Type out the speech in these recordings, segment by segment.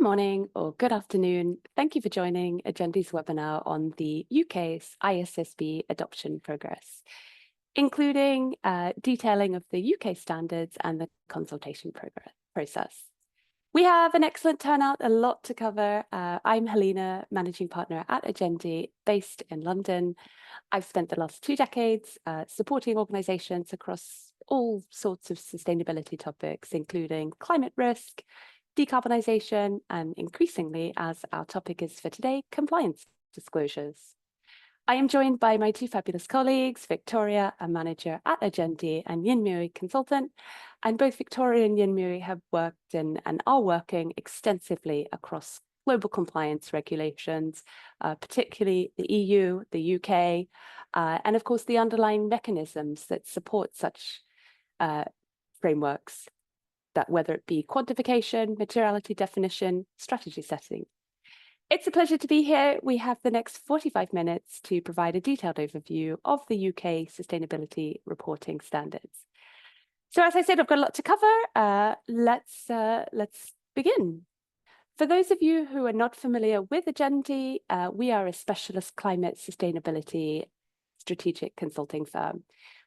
Good morning or good afternoon. Thank you for joining Agendi's webinar on the UK's ISSB adoption progress, including detailing of the UK standards and the consultation process. We have an excellent turnout, a lot to cover. I'm Helena, Managing Partner at Agendi, based in London. I've spent the last 2 decades supporting organisations across all sorts of sustainability topics, including climate risk, decarbonisation, and increasingly, as our topic is for today, compliance disclosures. I am joined by my 2 fabulous colleagues, Victoria, a manager at Agendi, and Yinmui, consultant. And both Victoria and Yinmui have worked and are working extensively across global compliance regulations, particularly the EU, the UK, and of course the underlying mechanisms that support such frameworks, that whether it be quantification, materiality definition, strategy setting. It's a pleasure to be here. We have the next 45 minutes to provide a detailed overview of the UK sustainability reporting standards. So as I said, I've got a lot to cover. Let's begin. For those of you who are not familiar with Agendi, we are a specialist climate sustainability strategic consulting firm.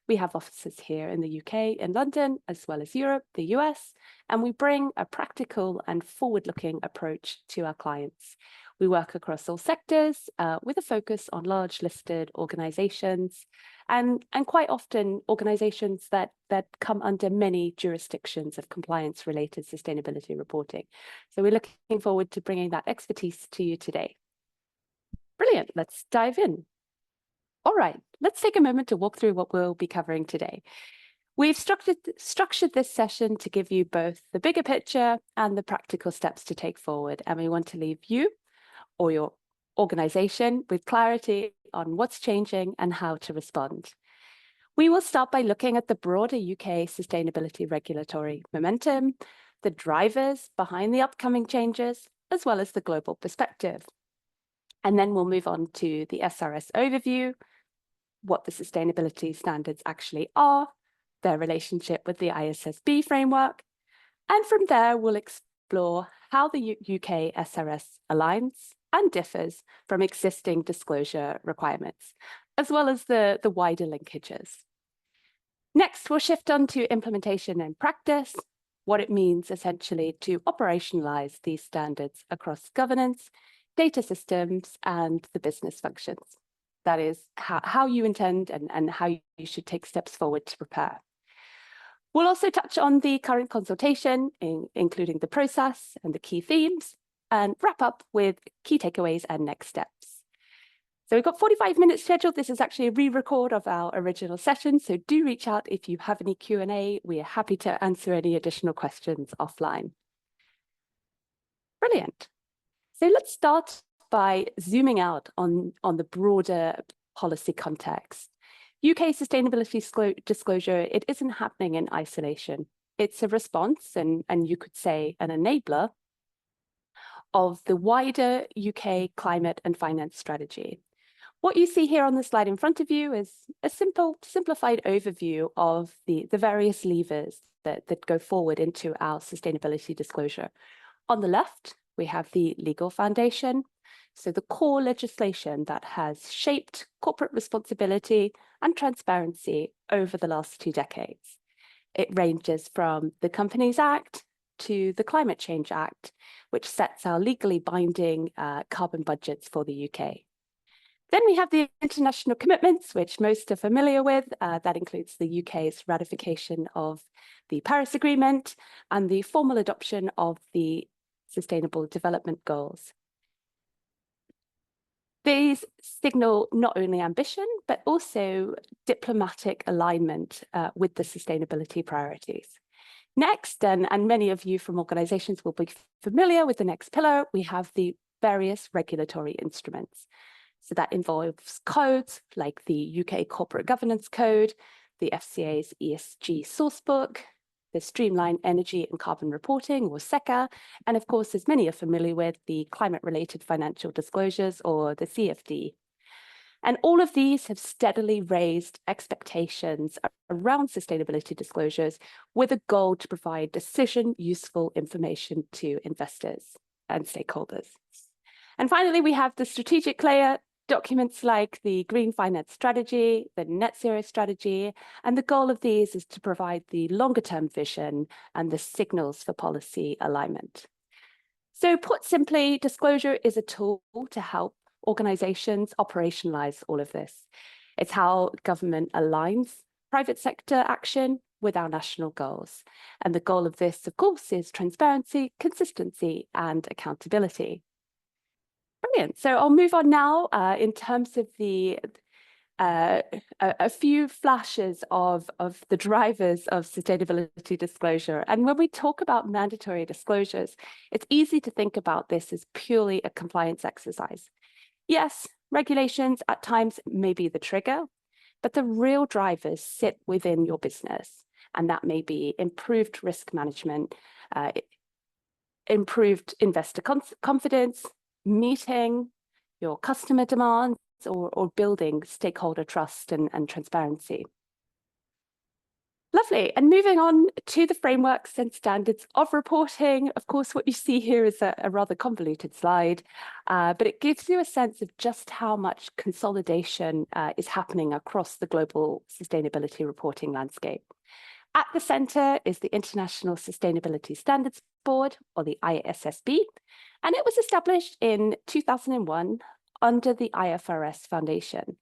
We have offices here in the UK and London, as well as Europe, the US, and we bring a practical and forward-looking approach to our clients. We work across all sectors with a focus on large listed organizations and quite often organizations that come under many jurisdictions of compliance-related sustainability reporting. So we're looking forward to bringing that expertise to you today. Brilliant, let's dive in. All right, let's take a moment to walk through what we'll be covering today. We've structured this session to give you both the bigger picture and the practical steps to take forward, and we want to leave you or your organization with clarity on what's changing and how to respond. We will start by looking at the broader UK sustainability regulatory momentum, the drivers behind the upcoming changes, as well as the global perspective. And then we'll move on to the SRS overview, what the sustainability standards actually are, their relationship with the ISSB framework, and from there we'll explore how the UK SRS aligns and differs from existing disclosure requirements, as well as the wider linkages. Next, we'll shift on to implementation and practice, what it means essentially to operationalize these standards across governance, data systems, and the business functions. That is how you intend and how you should take steps forward to prepare. We'll also touch on the current consultation, including the process and the key themes, and wrap up with key takeaways and next steps. So we've got 45 minutes scheduled. This is actually a re-record of our original session, so do reach out if you have any Q&A. We are happy to answer any additional questions offline. Brilliant. So let's start by zooming out on the broader policy context. UK sustainability disclosure, it isn't happening in isolation. It's a response, and you could say an enabler, of the wider UK climate and finance strategy. What you see here on the slide in front of you is a simplified overview of the various levers that go forward into our sustainability disclosure. On the left, we have the legal foundation, so the core legislation that has shaped corporate responsibility and transparency over the last 2 decades. It ranges from the Companies Act to the Climate Change Act, which sets our legally binding carbon budgets for the UK. Then we have the international commitments, which most are familiar with. That includes the UK's ratification of the Paris Agreement and the formal adoption of the Sustainable Development Goals. These signal not only ambition, but also diplomatic alignment with the sustainability priorities. Next, and many of you from organizations will be familiar with the next pillar, we have the various regulatory instruments. So that involves codes like the UK Corporate Governance Code, the FCA's ESG Sourcebook, the Streamlined Energy and Carbon Reporting, or SECA, and of course, as many are familiar with, the Climate-Related Financial Disclosures, or the CFD. And all of these have steadily raised expectations around sustainability disclosures with a goal to provide decision-useful information to investors. and stakeholders. And finally, we have the strategic layer, documents like the Green Finance Strategy, the Net Zero Strategy, and the goal of these is to provide the longer-term vision and the signals for policy alignment. So put simply, disclosure is a tool to help organizations operationalize all of this. It's how government aligns private sector action with our national goals. And the goal of this, of course, is transparency, consistency, and accountability. Brilliant. So I'll move on now in terms of the a few flashes of the drivers of sustainability disclosure. And when we talk about mandatory disclosures, it's easy to think about this as purely a compliance exercise. Yes, regulations at times may be the trigger, but the real drivers sit within your business. And that may be improved risk management, improved investor confidence, meeting your customer demands, or building stakeholder trust and transparency. Lovely. And moving on to the frameworks and standards of reporting. Of course, what you see here is a rather convoluted slide, but it gives you a sense of just how much consolidation is happening across the global sustainability reporting landscape. At the center is the International Sustainability Standards Board, or the ISSB, and it was established in 2001 under the IFRS Foundation.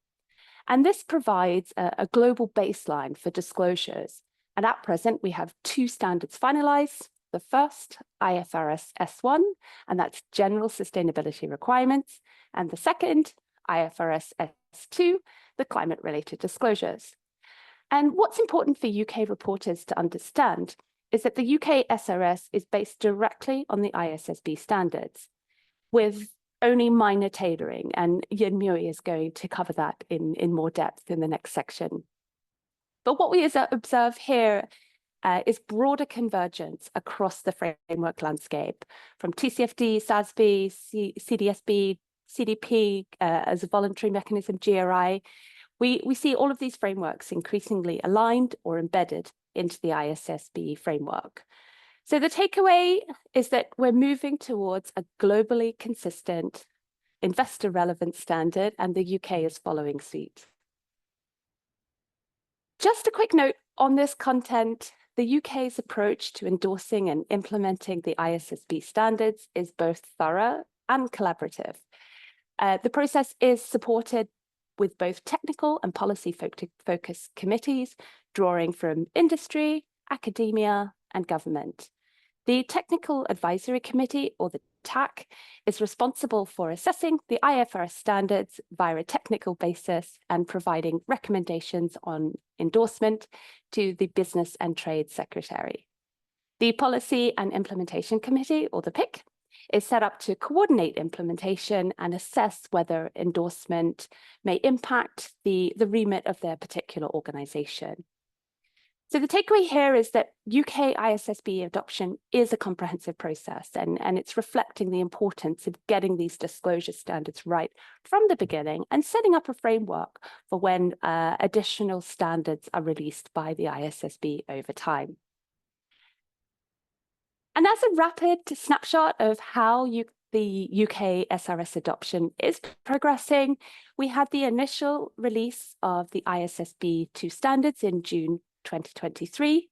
And this provides a global baseline for disclosures. And at present, we have two standards finalized. The first, ISRS S1, and that's general sustainability requirements. And the second, ISRS S2, the climate-related disclosures. And what's important for UK reporters to understand is that the UK SRS is based directly on the ISSB standards, with only minor tailoring, and Yin-Mui is going to cover that in more depth in the next section. But what we observe here is broader convergence across the framework landscape, from TCFD, SASB, CDSB, CDP as a voluntary mechanism, GRI. We see all of these frameworks increasingly aligned or embedded into the ISSB framework. So the takeaway is that we're moving towards a globally consistent, investor relevant standard, and the UK is following suit. Just a quick note on this content, the UK's approach to endorsing and implementing the ISSB standards is both thorough and collaborative. The process is supported with both technical and policy focused committees, drawing from industry, academia, and government. The Technical Advisory Committee, or the TAC, is responsible for assessing the IFRS standards via a technical basis and providing recommendations on endorsement to the Business and Trade Secretary. The Policy and Implementation Committee, or the PIC, is set up to coordinate implementation and assess whether endorsement may impact the remit of their particular organisation. So the takeaway here is that UK ISSB adoption is a comprehensive process, and it's reflecting the importance of getting these disclosure standards right from the beginning and setting up a framework for when additional standards are released by the ISSB over time. And as a rapid snapshot of how the UK SRS adoption is progressing, we had the initial release of the ISSB 2 standards in June 2023.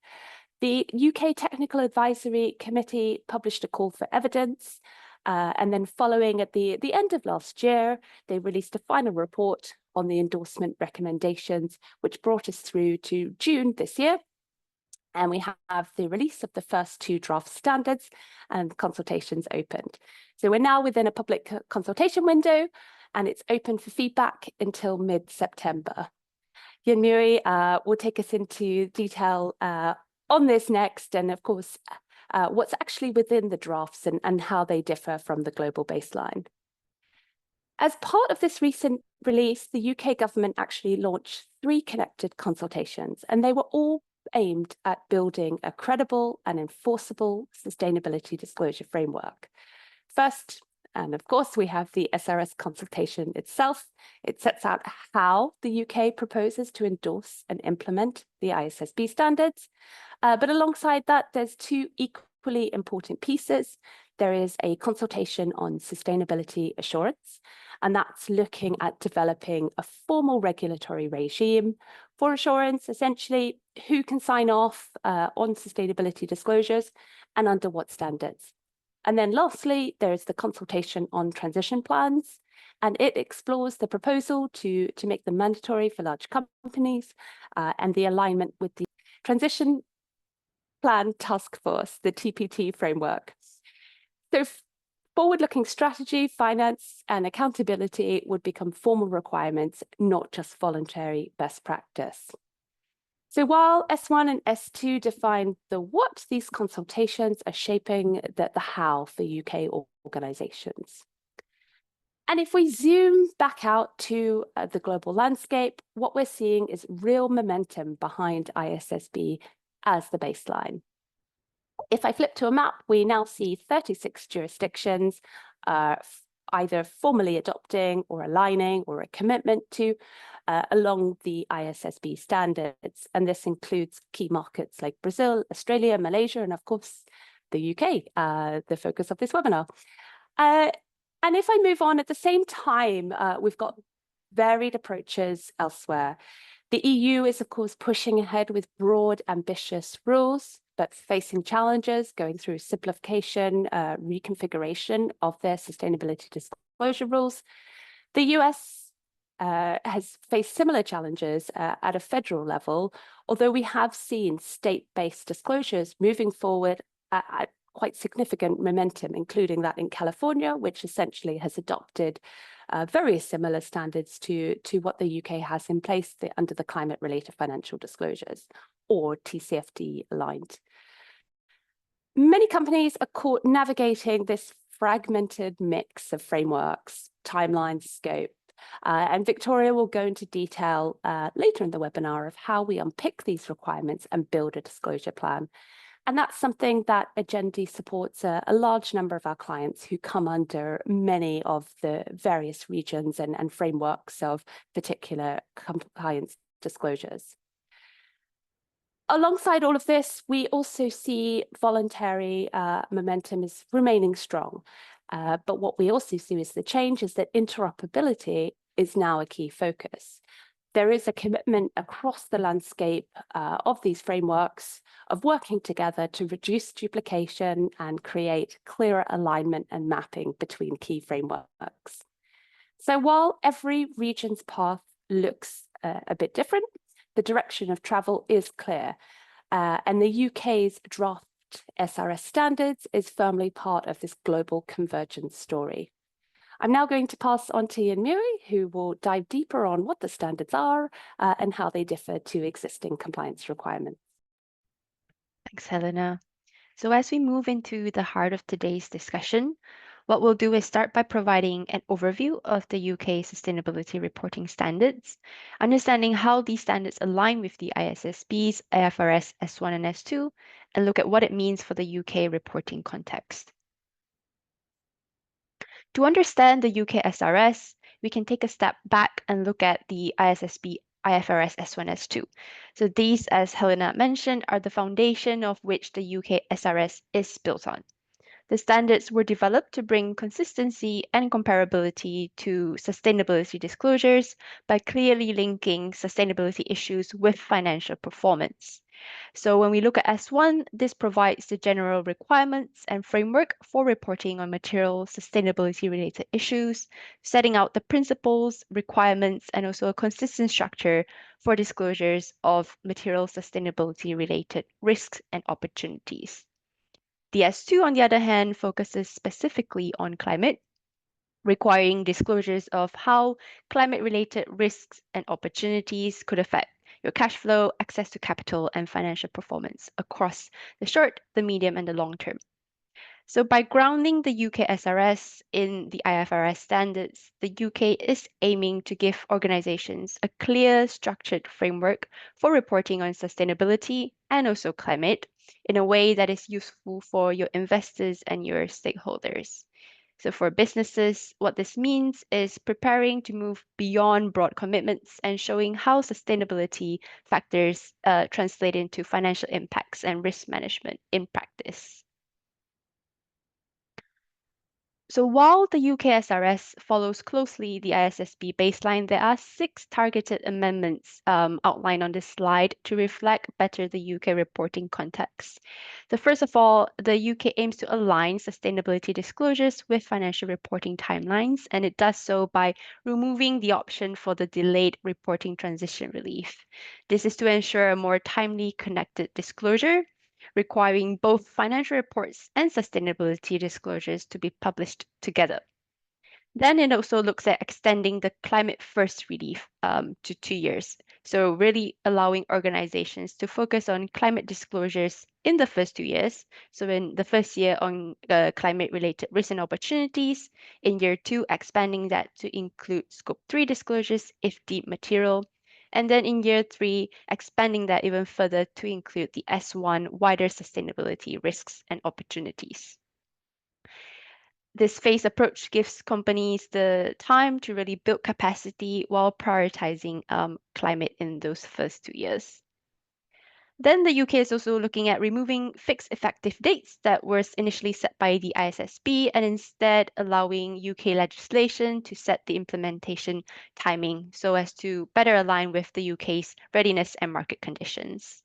The UK Technical Advisory Committee published a call for evidence, and then following at the end of last year, they released a final report on the endorsement recommendations, which brought us through to June this year. And we have the release of the first 2 draft standards, and consultations opened. So we're now within a public consultation window, and it's open for feedback until mid-September. Yin-Mui will take us into detail on this next, and of course, what's actually within the drafts and how they differ from the global baseline. As part of this recent release, the UK government actually launched 3 connected consultations, and they were all aimed at building a credible and enforceable sustainability disclosure framework. First, and of course, we have the SRS consultation itself. It sets out how the UK proposes to endorse and implement the ISSB standards. But alongside that, there's 2 equally important pieces. there is a consultation on sustainability assurance, and that's looking at developing a formal regulatory regime for assurance, essentially who can sign off on sustainability disclosures and under what standards. And then lastly, there is the consultation on transition plans, and it explores the proposal to make them mandatory for large companies and the alignment with the Transition Plan Task Force, the TPT framework. So forward-looking strategy, finance, and accountability would become formal requirements, not just voluntary best practice. So while S1 and S2 define the what, these consultations are shaping the how for UK organisations. And if we zoom back out to the global landscape, what we're seeing is real momentum behind ISSB as the baseline. If I flip to a map, we now see 36 jurisdictions either formally adopting or aligning or a commitment to along the ISSB standards. And this includes key markets like Brazil, Australia, Malaysia, and of course, the UK, the focus of this webinar. And if I move on, at the same time, we've got varied approaches elsewhere. The EU is, of course, pushing ahead with broad, ambitious rules, but facing challenges, going through simplification, reconfiguration of their sustainability disclosure rules. The US has faced similar challenges at a federal level, although we have seen state-based disclosures moving forward at quite significant momentum, including that in California, which essentially has adopted very similar standards to what the UK has in place under the climate-related financial disclosures, or TCFD-aligned. Many companies are caught navigating this fragmented mix of frameworks, timelines, scope, and Victoria will go into detail later in the webinar of how we unpick these requirements and build a disclosure plan. And that's something that Agendi supports a large number of our clients who come under many of the various regions and frameworks of particular compliance disclosures. Alongside all of this, we also see voluntary momentum is remaining strong. But what we also see is the change is that interoperability is now a key focus. There is a commitment across the landscape of these frameworks of working together to reduce duplication and create clearer alignment and mapping between key frameworks. So while every region's path looks a bit different, the direction of travel is clear, and the UK's draft SRS standards is firmly part of this global convergence story. I'm now going to pass on to Ian Murray, who will dive deeper on what the standards are and how they differ to existing compliance requirements. Thanks, Helena. So as we move into the heart of today's discussion, what we'll do is start by providing an overview of the UK sustainability reporting standards, understanding how these standards align with the ISSB's IFRS S1 and S2, and look at what it means for the UK reporting context. To understand the UK SRS, we can take a step back and look at the ISSB IFRS S1 S2. So these, as Helena mentioned, are the foundation of which the UK SRS is built on. The standards were developed to bring consistency and comparability to sustainability disclosures by clearly linking sustainability issues with financial performance. So when we look at S1, this provides the general requirements and framework for reporting on material sustainability related issues, setting out the principles, requirements, and also a consistent structure for disclosures of material sustainability related risks and opportunities. The S2, on the other hand, focuses specifically on climate, requiring disclosures of how climate-related risks and opportunities could affect your cash flow, access to capital, and financial performance across the short, the medium, and the long term. So by grounding the UK SRS in the IFRS standards, the UK is aiming to give organizations a clear, structured framework for reporting on sustainability and also climate in a way that is useful for your investors and your stakeholders. So for businesses, what this means is preparing to move beyond broad commitments and showing how sustainability factors translate into financial impacts and risk management in practice. So while the UK SRS follows closely the ISSB baseline, there are 6 targeted amendments outlined on this slide to reflect better the UK reporting context. So first of all, the UK aims to align sustainability disclosures with financial reporting timelines, and it does so by removing the option for the delayed reporting transition relief. This is to ensure a more timely connected disclosure, requiring both financial reports and sustainability disclosures to be published together. Then it also looks at extending the climate first relief to 2 years. So really allowing organizations to focus on climate disclosures in the first 2 years. So in the first year on climate related risks and opportunities, in year 2, expanding that to include scope 3 disclosures if deemed material. And then in year 3, expanding that even further to include the S1 wider sustainability risks and opportunities. This phased approach gives companies the time to really build capacity while prioritizing climate in those first 2 years. Then the UK is also looking at removing fixed effective dates that were initially set by the ISSB and instead allowing UK legislation to set the implementation timing so as to better align with the UK's readiness and market conditions.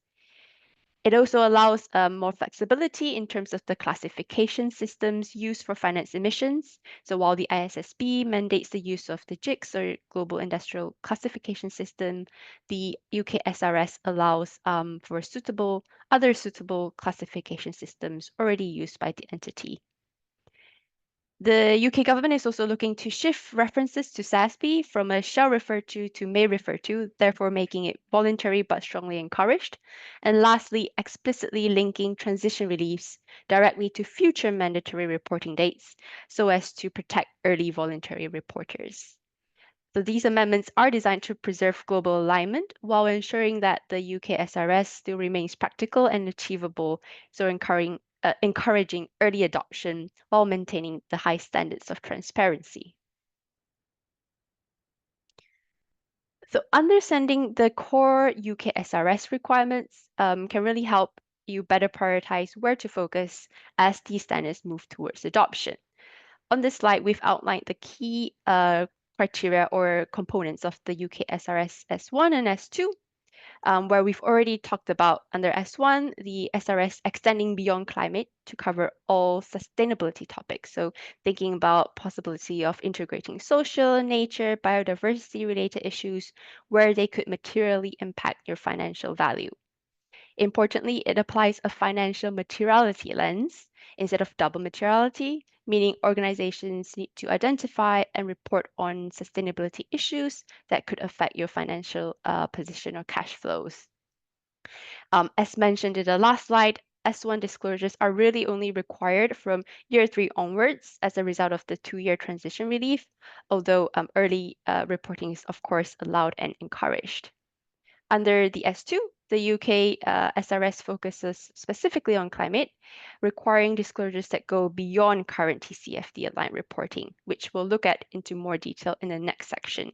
It also allows more flexibility in terms of the classification systems used for finance emissions. So while the ISSB mandates the use of the GICS or Global Industrial Classification System, the UK SRS allows for other suitable classification systems already used by the entity. The UK government is also looking to shift references to SASB from a shall refer to may refer to, therefore making it voluntary but strongly encouraged. And lastly, explicitly linking transition reliefs directly to future mandatory reporting dates so as to protect early voluntary reporters. So these amendments are designed to preserve global alignment while ensuring that the UK SRS still remains practical and achievable, so encouraging early adoption while maintaining the high standards of transparency. So understanding the core UK SRS requirements can really help you better prioritize where to focus as these standards move towards adoption. On this slide, we've outlined the key criteria or components of the UK SRS S1 and S2, where we've already talked about under S1, the SRS extending beyond climate to cover all sustainability topics. So thinking about possibility of integrating social, nature, biodiversity related issues where they could materially impact your financial value. Importantly, it applies a financial materiality lens instead of double materiality, meaning organizations need to identify and report on sustainability issues that could affect your financial position or cash flows. As mentioned in the last slide, S1 disclosures are really only required from year 3 onwards as a result of the 2-year transition relief, although early reporting is, of course, allowed and encouraged. Under the S2, the UK SRS focuses specifically on climate, requiring disclosures that go beyond current TCFD-aligned reporting, which we'll look at into more detail in the next section.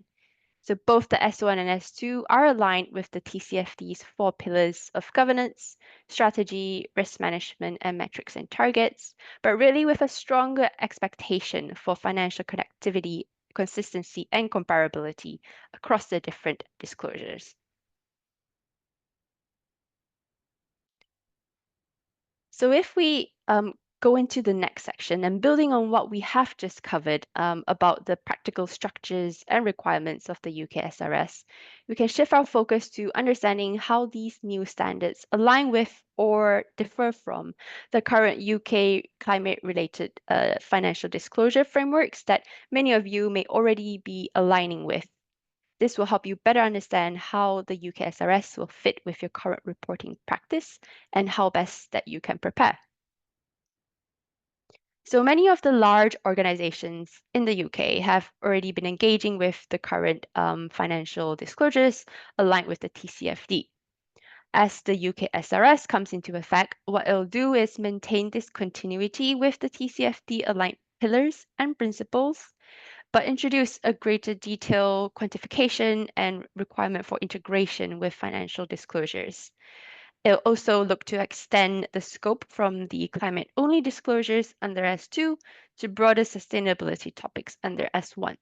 So both the S1 and S2 are aligned with the TCFD's 4 pillars of governance, strategy, risk management, and metrics and targets, but really with a stronger expectation for financial connectivity, consistency, and comparability across the different disclosures. So if we go into the next section and building on what we have just covered about the practical structures and requirements of the UK SRS, we can shift our focus to understanding how these new standards align with or differ from the current UK climate-related financial disclosure frameworks that many of you may already be aligning with. This will help you better understand how the UK SRS will fit with your current reporting practice and how best that you can prepare. So many of the large organizations in the UK have already been engaging with the current financial disclosures aligned with the TCFD. As the UK SRS comes into effect, what it'll do is maintain this continuity with the TCFD aligned pillars and principles, but introduce a greater detail, quantification, and requirement for integration with financial disclosures. It'll also look to extend the scope from the climate-only disclosures under S2 to broader sustainability topics under S1.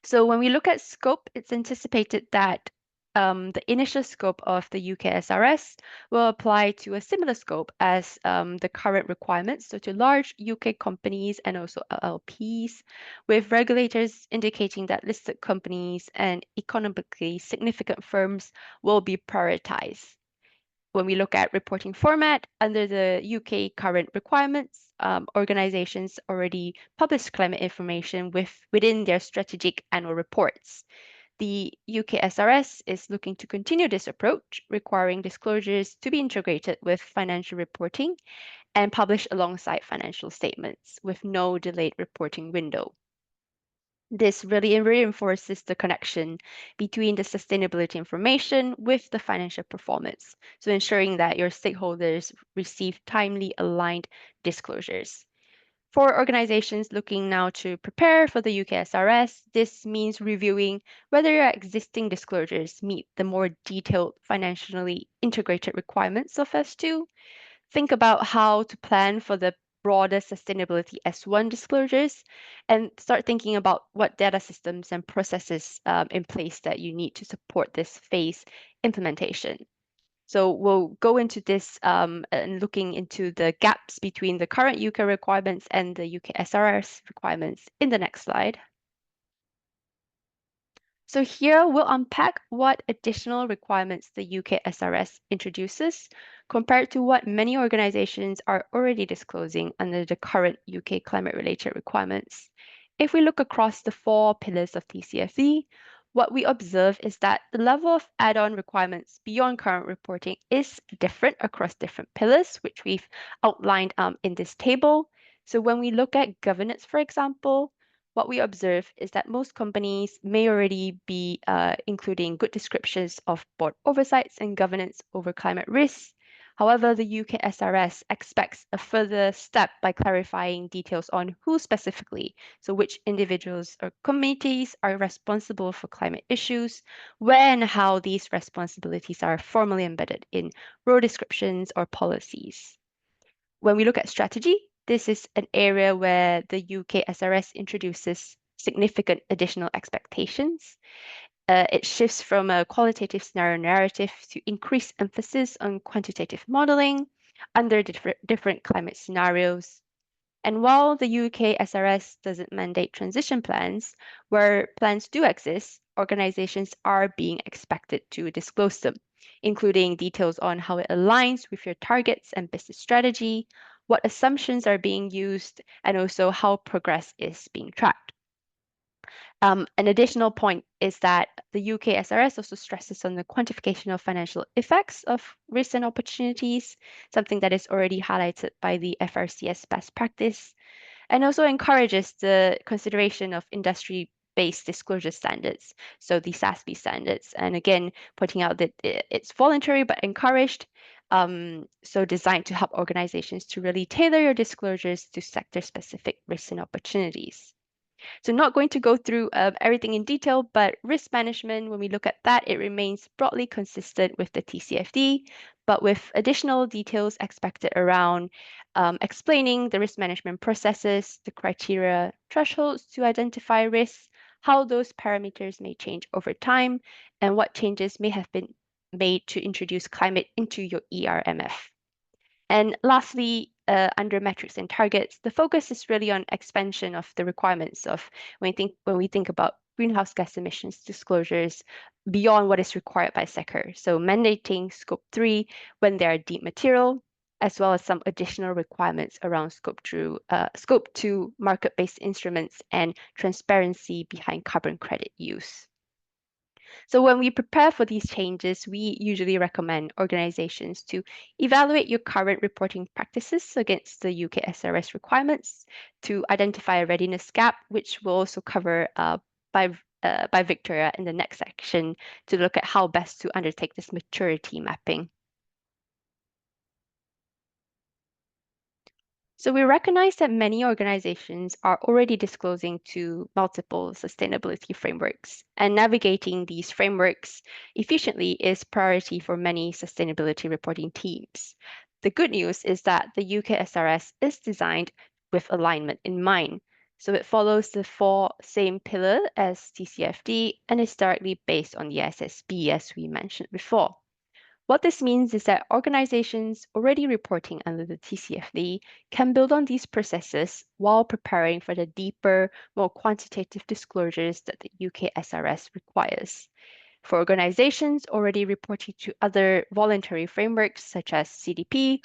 So when we look at scope, it's anticipated that the initial scope of the UK SRS will apply to a similar scope as the current requirements, so to large UK companies and also LLPs, with regulators indicating that listed companies and economically significant firms will be prioritized. When we look at reporting format, under the UK current requirements, organizations already publish climate information within their strategic annual reports. The UK SRS is looking to continue this approach, requiring disclosures to be integrated with financial reporting and published alongside financial statements with no delayed reporting window. This really reinforces the connection between the sustainability information with the financial performance, so ensuring that your stakeholders receive timely aligned disclosures. For organizations looking now to prepare for the UK SRS, this means reviewing whether your existing disclosures meet the more detailed financially integrated requirements of S2. Think about how to plan for the broader sustainability S1 disclosures and start thinking about what data systems and processes in place that you need to support this phase implementation. So we'll go into this and looking into the gaps between the current UK requirements and the UK SRS requirements in the next slide. So here we'll unpack what additional requirements the UK SRS introduces compared to what many organizations are already disclosing under the current UK climate-related requirements. If we look across the 4 pillars of TCFD, what we observe is that the level of add-on requirements beyond current reporting is different across different pillars, which we've outlined in this table. So when we look at governance, for example, what we observe is that most companies may already be including good descriptions of board oversights and governance over climate risks. However, the UK SRS expects a further step by clarifying details on who specifically, so which individuals or committees are responsible for climate issues, when and how these responsibilities are formally embedded in role descriptions or policies. When we look at strategy, this is an area where the UK SRS introduces significant additional expectations. It shifts from a qualitative scenario narrative to increased emphasis on quantitative modeling under different climate scenarios. And while the UK SRS doesn't mandate transition plans, where plans do exist, organizations are being expected to disclose them, including details on how it aligns with your targets and business strategy, what assumptions are being used, and also how progress is being tracked. An additional point is that the UK SRS also stresses on the quantification of financial effects of risks and opportunities, something that is already highlighted by the FRCS best practice, and also encourages the consideration of industry-based disclosure standards, so the ISSB standards. And again, pointing out that it's voluntary but encouraged, so designed to help organizations to really tailor your disclosures to sector-specific risks and opportunities. So not going to go through everything in detail, but risk management, when we look at that, it remains broadly consistent with the TCFD, but with additional details expected around explaining the risk management processes, the criteria, thresholds to identify risks, how those parameters may change over time, and what changes may have been made to introduce climate into your ERMF. And lastly, under metrics and targets, the focus is really on expansion of the requirements of when we think about greenhouse gas emissions disclosures beyond what is required by sector. So mandating scope 3 when they are deemed material, as well as some additional requirements around scope 2 market-based instruments and transparency behind carbon credit use. So when we prepare for these changes, we usually recommend organizations to evaluate your current reporting practices against the UK SRS requirements to identify a readiness gap, which we'll also cover by Victoria in the next section to look at how best to undertake this maturity mapping. So we recognize that many organizations are already disclosing to multiple sustainability frameworks, and navigating these frameworks efficiently is priority for many sustainability reporting teams. The good news is that the UK SRS is designed with alignment in mind. So it follows the 4 same pillars as TCFD and is directly based on the ISSB, as we mentioned before. What this means is that organizations already reporting under the TCFD can build on these processes while preparing for the deeper, more quantitative disclosures that the UK SRS requires. For organizations already reporting to other voluntary frameworks such as CDP,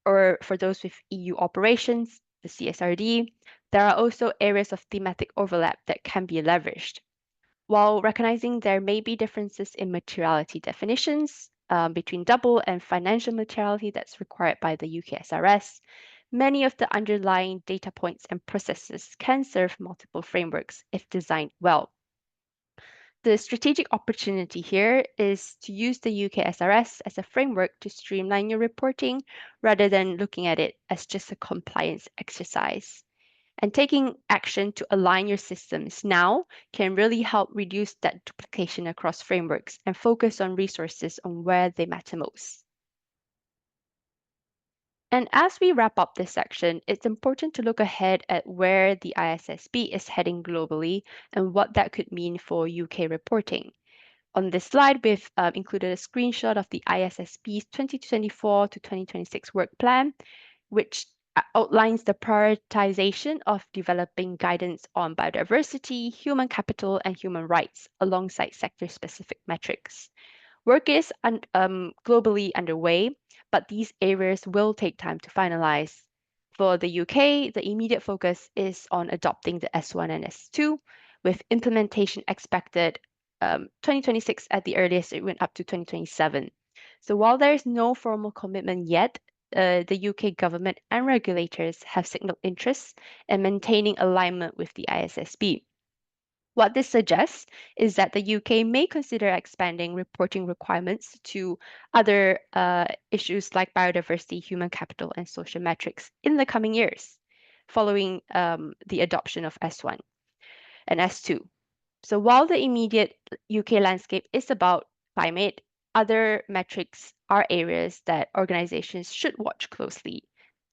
or for those with EU operations, the CSRD, there are also areas of thematic overlap that can be leveraged. While recognizing there may be differences in materiality definitions between double and financial materiality that's required by the UK SRS, many of the underlying data points and processes can serve multiple frameworks if designed well. The strategic opportunity here is to use the UK SRS as a framework to streamline your reporting rather than looking at it as just a compliance exercise. And taking action to align your systems now can really help reduce that duplication across frameworks and focus on resources on where they matter most. And as we wrap up this section, it's important to look ahead at where the ISSB is heading globally and what that could mean for UK reporting. On this slide, we've included a screenshot of the ISSB's 2024 to 2026 work plan, which outlines the prioritization of developing guidance on biodiversity, human capital, and human rights alongside sector-specific metrics. Work is globally underway, but these areas will take time to finalize. For the UK, the immediate focus is on adopting the S1 and S2, with implementation expected 2026 at the earliest. It went up to 2027. So while there is no formal commitment yet, the UK government and regulators have signaled interest in maintaining alignment with the ISSB. What this suggests is that the UK may consider expanding reporting requirements to other issues like biodiversity, human capital, and social metrics in the coming years, following the adoption of S1 and S2. So while the immediate UK landscape is about climate, other metrics are areas that organizations should watch closely,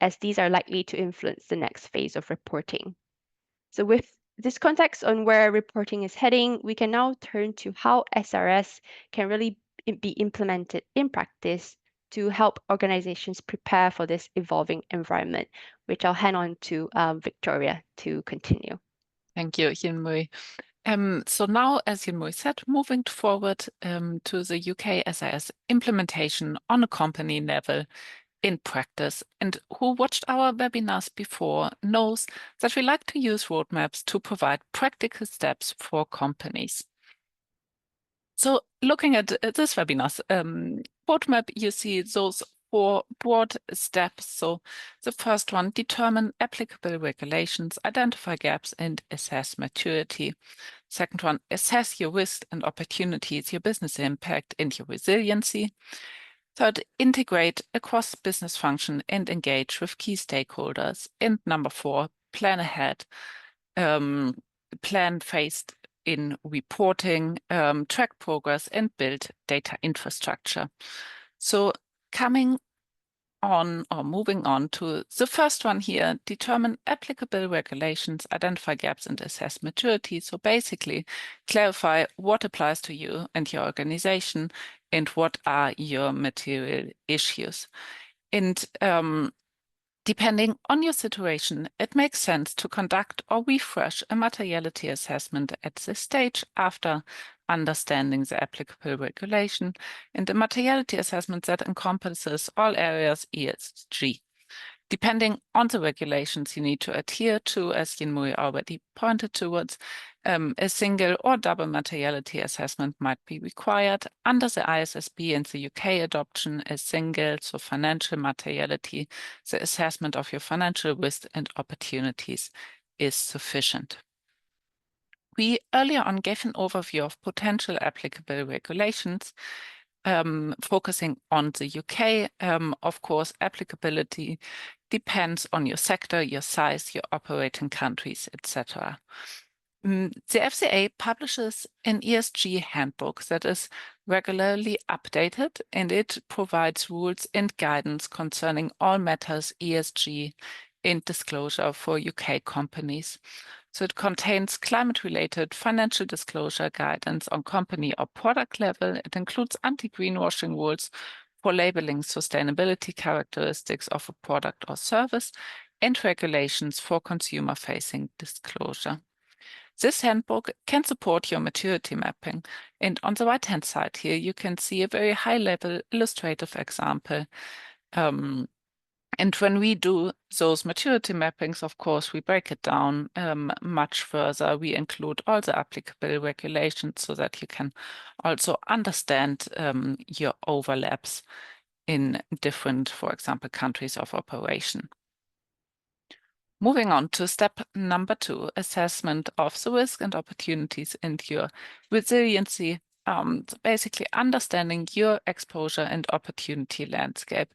as these are likely to influence the next phase of reporting. So with this context on where reporting is heading, we can now turn to how SRS can really be implemented in practice to help organizations prepare for this evolving environment, which I'll hand on to Victoria to continue. Thank you, Yinmui. So now, as Yinmui said, moving forward to the UK SRS implementation on a company level in practice. And who watched our webinars before knows that we like to use roadmaps to provide practical steps for companies. So looking at this webinar's roadmap, you see those 4 broad steps. So the first one, determine applicable regulations, identify gaps, and assess maturity. Second one, assess your risks and opportunities, your business impact, and your resiliency. Third, integrate across business function and engage with key stakeholders. And number 4, plan ahead, plan phased in reporting, track progress, and build data infrastructure. So coming on or moving on to the first one here, determine applicable regulations, identify gaps, and assess maturity. So basically clarify what applies to you and your organization and what are your material issues. And depending on your situation, it makes sense to conduct or refresh a materiality assessment at this stage after understanding the applicable regulation, and a materiality assessment that encompasses all areas ESG. Depending on the regulations you need to adhere to, as Yinmui already pointed towards, a single or double materiality assessment might be required. Under the ISSB and the UK adoption, a single, so financial materiality, the assessment of your financial risks and opportunities is sufficient. We earlier on gave an overview of potential applicable regulations, focusing on the UK. Of course, applicability depends on your sector, your size, your operating countries, etc. The FCA publishes an ESG handbook that is regularly updated, and it provides rules and guidance concerning all matters ESG in disclosure for UK companies. So it contains climate-related financial disclosure guidance on company or product level. It includes anti-greenwashing rules for labeling sustainability characteristics of a product or service, and regulations for consumer-facing disclosure. This handbook can support your maturity mapping. And on the right-hand side here, you can see a very high-level illustrative example. And when we do those maturity mappings, of course, we break it down much further. We include all the applicable regulations so that you can also understand your overlaps in different, for example, countries of operation. Moving on to step number 2, assessment of the risk and opportunities and your resiliency. So basically understanding your exposure and opportunity landscape.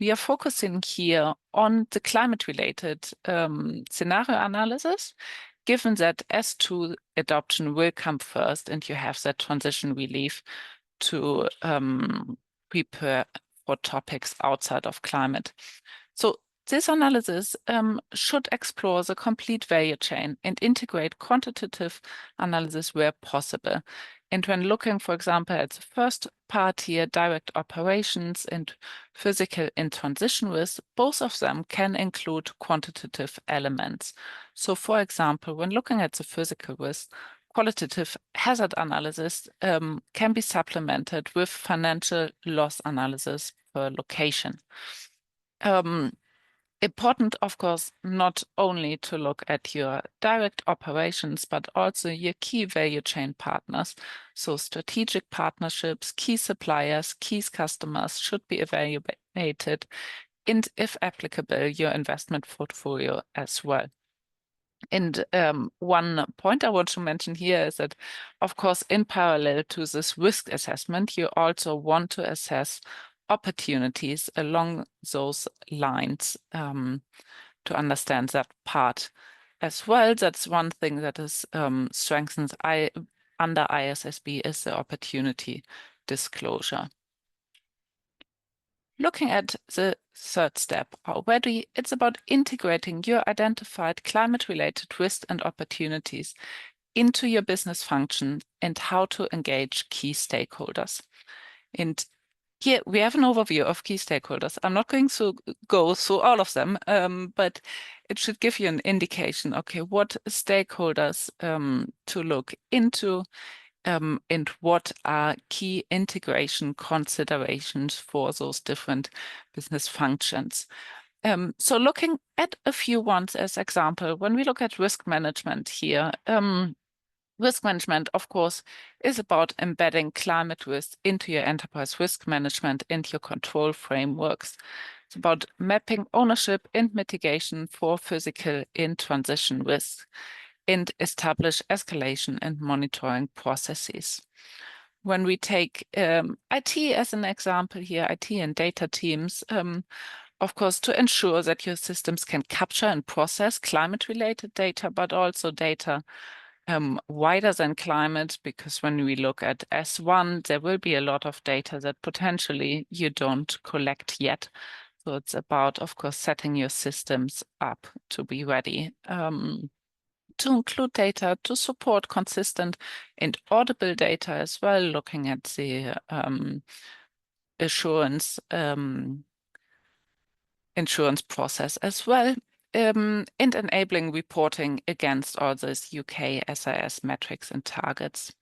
We are focusing here on the climate-related scenario analysis, given that S2 adoption will come first and you have that transition relief to prepare for topics outside of climate. So this analysis should explore the complete value chain and integrate quantitative analysis where possible. And when looking, for example, at the first part here, direct operations and physical in transition risk, both of them can include quantitative elements. So, for example, when looking at the physical risk, qualitative hazard analysis can be supplemented with financial loss analysis per location. Important, of course, not only to look at your direct operations, but also your key value chain partners. So strategic partnerships, key suppliers, key customers should be evaluated, and if applicable, your investment portfolio as well. And one point I want to mention here is that, of course, in parallel to this risk assessment, you also want to assess opportunities along those lines to understand that part as well. That's one thing that is strengthened under ISSB is the opportunity disclosure. Looking at the third step already, it's about integrating your identified climate-related risks and opportunities into your business function and how to engage key stakeholders. And here we have an overview of key stakeholders. I'm not going to go through all of them, but it should give you an indication, okay, what stakeholders to look into and what are key integration considerations for those different business functions. So looking at a few ones as example, when we look at risk management here, risk management, of course, is about embedding climate risk into your enterprise risk management and your control frameworks. It's about mapping ownership and mitigation for physical in transition risk and establish escalation and monitoring processes. When we take IT as an example here, IT and data teams, of course, to ensure that your systems can capture and process climate-related data, but also data wider than climate, because when we look at S1, there will be a lot of data that potentially you don't collect yet. So it's about, of course, setting your systems up to be ready to include data to support consistent and audible data as well, looking at the insurance process as well. And enabling reporting against all those UK SRS metrics and targets.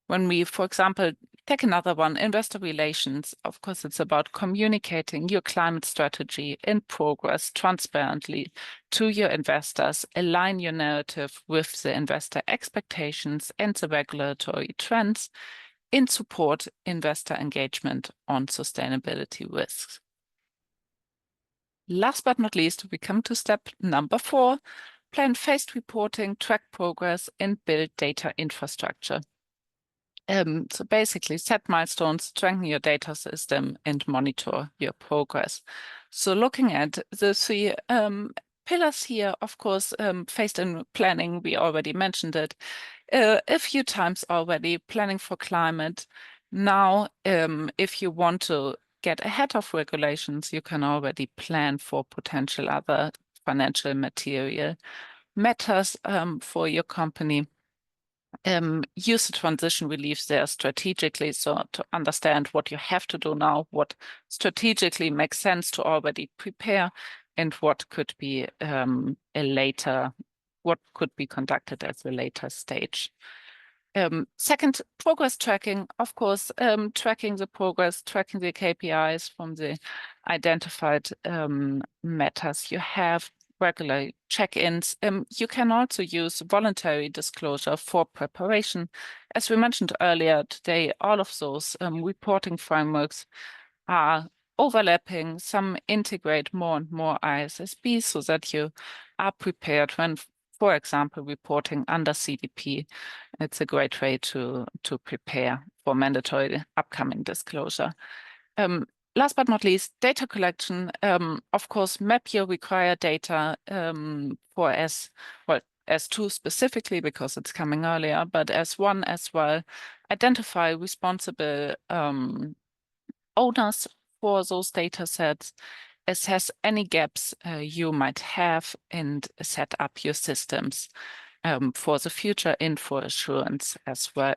When we, for example, take another one, investor relations, of course, it's about communicating your climate strategy and progress transparently to your investors, align your narrative with the investor expectations and the regulatory trends, and support investor engagement on sustainability risks. Last but not least, we come to step number 4, plan phased reporting, track progress, and build data infrastructure. So basically set milestones, strengthen your data system, and monitor your progress. So looking at the three pillars here, of course, phased in planning, we already mentioned it a few times already, planning for climate. Now, if you want to get ahead of regulations, you can already plan for potential other financial material matters for your company. Use the transition reliefs there strategically, so to understand what you have to do now, what strategically makes sense to already prepare, and what could be what could be conducted at a later stage. Second, progress tracking, of course, tracking the progress, tracking the KPIs from the identified matters you have, regular check-ins. You can also use voluntary disclosure for preparation. As we mentioned earlier today, all of those reporting frameworks are overlapping. Some integrate more and more ISSB so that you are prepared when, for example, reporting under CDP. It's a great way to prepare for mandatory upcoming disclosure. Last but not least, data collection. Of course, map your required data for S2 specifically because it's coming earlier, but S1 as well. Identify responsible owners for those data sets, assess any gaps you might have, and set up your systems for the future info assurance as well.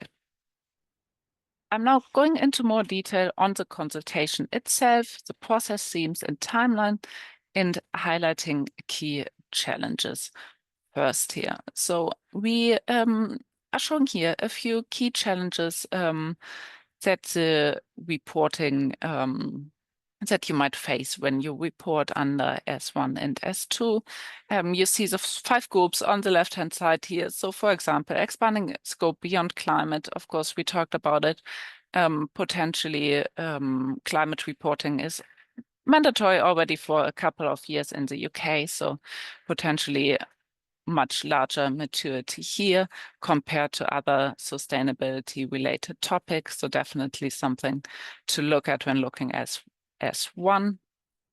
I'm now going into more detail on the consultation itself, the process themes and timeline, and highlighting key challenges first here. So we are showing here a few key challenges that the reporting that you might face when you report under S1 and S2. You see the 5 groups on the left-hand side here. So for example, expanding scope beyond climate, of course, we talked about it. Potentially, climate reporting is mandatory already for a couple of years in the UK, so potentially much larger maturity here compared to other sustainability-related topics. So definitely something to look at when looking at S1.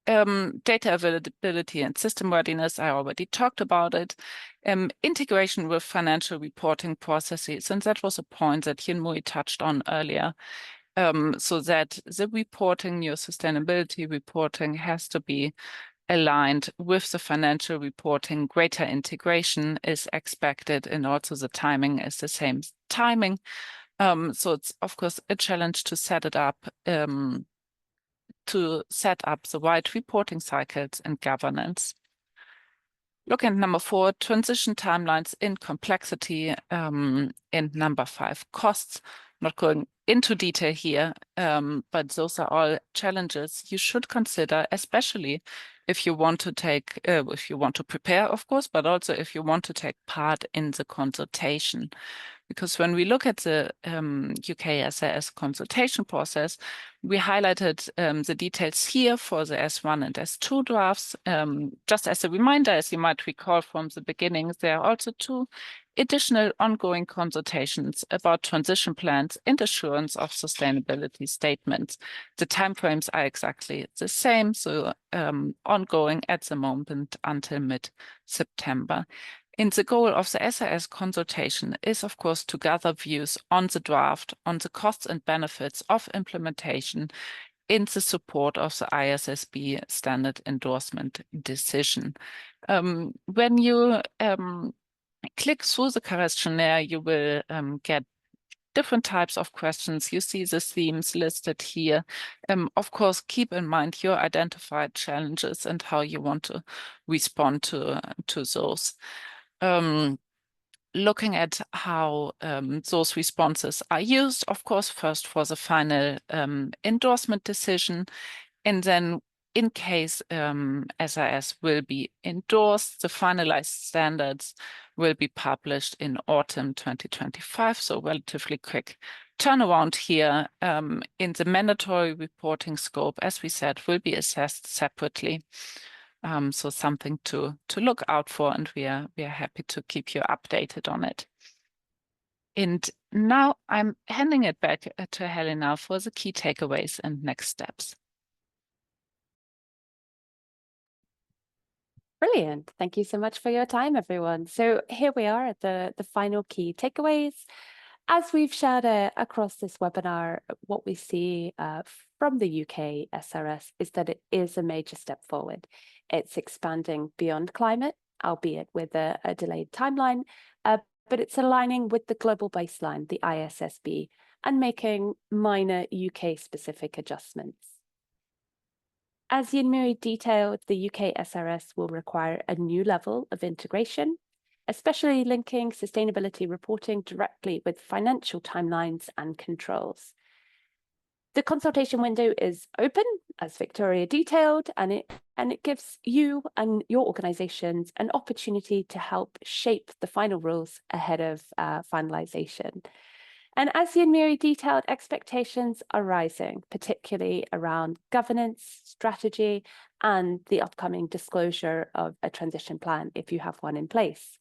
Data availability and system readiness, I already talked about it. Integration with financial reporting processes, and that was a point that Yinmui touched on earlier. So that the reporting, your sustainability reporting has to be aligned with the financial reporting. Greater integration is expected, and also the timing is the same timing. So it's, of course, a challenge to set it up, the right reporting cycles and governance. Look at number 4, transition timelines in complexity, and number 5, costs. Not going into detail here, but those are all challenges you should consider, especially if you want to prepare, of course, but also if you want to take part in the consultation. Because when we look at the UK SRS consultation process, we highlighted the details here for the S1 and S2 drafts. Just as a reminder, as you might recall from the beginning, there are also 2 additional ongoing consultations about transition plans and assurance of sustainability statements. The timeframes are exactly the same, so ongoing at the moment until mid-September. And the goal of the SRS consultation is, of course, to gather views on the draft, on the costs and benefits of implementation in the support of the ISSB standard endorsement decision. When you click through the questionnaire, you will get different types of questions. You see the themes listed here. Of course, keep in mind your identified challenges and how you want to respond to those. Looking at how those responses are used, of course, first for the final endorsement decision, and then in case SRS will be endorsed, the finalized standards will be published in autumn 2025, so relatively quick turnaround here. In the mandatory reporting scope, as we said, will be assessed separately. So something to look out for, and we are happy to keep you updated on it. And now I'm handing it back to Helena for the key takeaways and next steps. Brilliant. Thank you so much for your time, everyone. So here we are at the final key takeaways. As we've shared across this webinar, what we see from the UK SRS is that it is a major step forward. It's expanding beyond climate, albeit with a delayed timeline, but it's aligning with the global baseline, the ISSB, and making minor UK-specific adjustments. As Yinmui detailed, the UK SRS will require a new level of integration, especially linking sustainability reporting directly with financial timelines and controls. The consultation window is open, as Victoria detailed, and it gives you and your organisations an opportunity to help shape the final rules ahead of finalisation. And as Yinmui detailed, expectations are rising, particularly around governance, strategy, and the upcoming disclosure of a transition plan if you have one in place.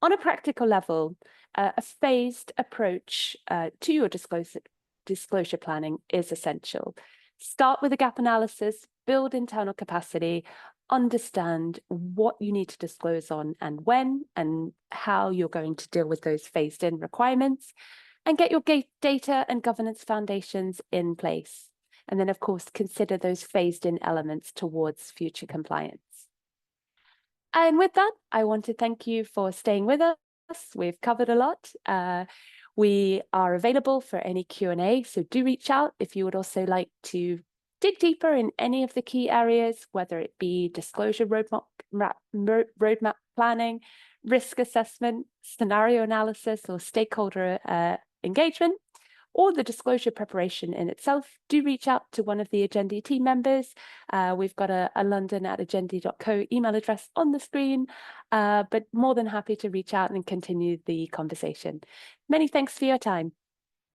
On a practical level, a phased approach to your disclosure planning is essential. Start with a gap analysis, build internal capacity, understand what you need to disclose on and when, and how you're going to deal with those phased in requirements, and get your data and governance foundations in place. And then, of course, consider those phased in elements towards future compliance. And with that, I want to thank you for staying with us. We've covered a lot. We are available for any Q&A, so do reach out if you would also like to dig deeper in any of the key areas, whether it be disclosure roadmap planning, risk assessment, scenario analysis, or stakeholder engagement, or the disclosure preparation in itself. Do reach out to one of the Agendi team members. We've got a london@agendi.co email address on the screen, but more than happy to reach out and continue the conversation. Many thanks for your time.